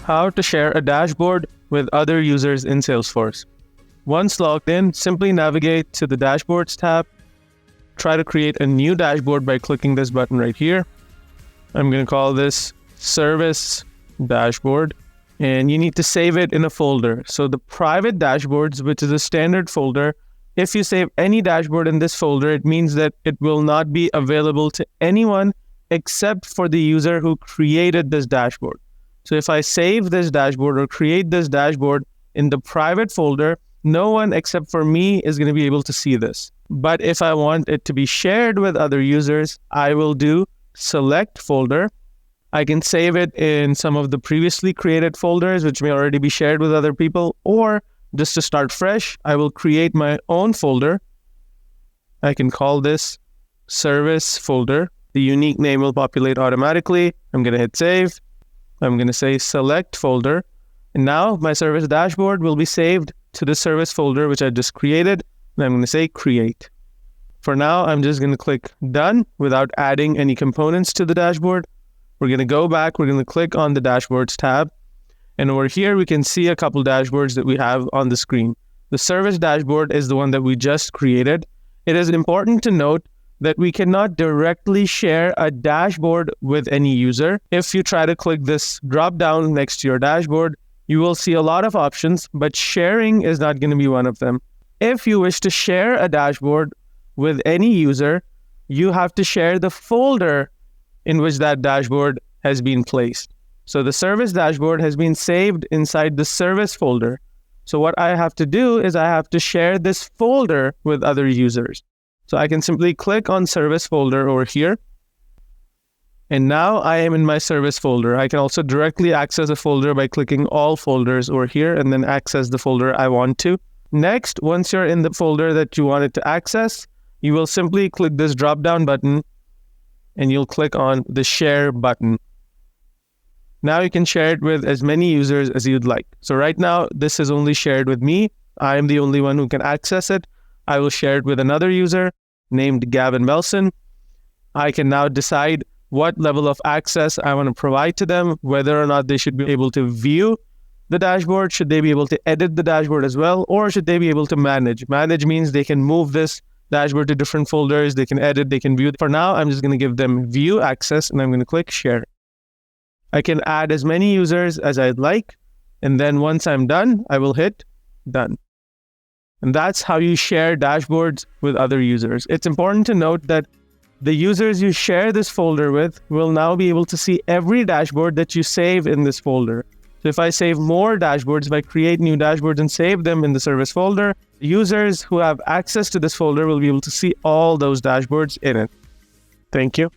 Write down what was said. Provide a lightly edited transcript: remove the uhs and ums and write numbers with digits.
how to share a dashboard with other users in Salesforce. Once logged in, simply navigate to the Dashboards tab. Try to create a new dashboard by clicking this button right here. I'm going to call this Service Dashboard, and you need to save it in a folder. So the private dashboards, which is a standard folder, if you save any dashboard in this folder, it means that it will not be available to anyone except for the user who created this dashboard. So if I save this dashboard or create this dashboard in the private folder, no one except for me is going to be able to see this. But if I want it to be shared with other users, I will do select folder. I can save it in some of the previously created folders, which may already be shared with other people, or just to start fresh, I will create my own folder. I can call this service folder. The unique name will populate automatically. I'm going to hit save. I'm going to say select folder. And now my service dashboard will be saved to the service folder, which I just created. And I'm going to say create. For now, I'm just going to click done without adding any components to the dashboard. We're going to go back. We're going to click on the Dashboards tab. And over here, we can see a couple dashboards that we have on the screen. The service dashboard is the one that we just created. It is important to note that we cannot directly share a dashboard with any user. If you try to click this drop down next to your dashboard, you will see a lot of options, but sharing is not going to be one of them. If you wish to share a dashboard with any user, you have to share the folder in which that dashboard has been placed. So the service dashboard has been saved inside the service folder. So what I have to do is I have to share this folder with other users. So I can simply click on service folder over here. And now I am in my service folder. I can also directly access a folder by clicking all folders over here and then access the folder I want to. Next, once you're in the folder that you wanted to access, you will simply click this drop-down button and you'll click on the share button. Now you can share it with as many users as you'd like. So right now, this is only shared with me. I am the only one who can access it. I will share it with another user named Gavin Melson. I can now decide what level of access I want to provide to them, whether or not they should be able to view the dashboard, should they be able to edit the dashboard as well, or should they be able to manage? Manage means they can move this dashboard to different folders, they can edit, they can view. For now, I'm just going to give them view access and I'm going to click share. I can add as many users as I'd like. And then once I'm done, I will hit done. And that's how you share dashboards with other users. It's important to note that the users you share this folder with will now be able to see every dashboard that you save in this folder. So if I save more dashboards, if I create new dashboards and save them in the service folder, users who have access to this folder will be able to see all those dashboards in it. Thank you.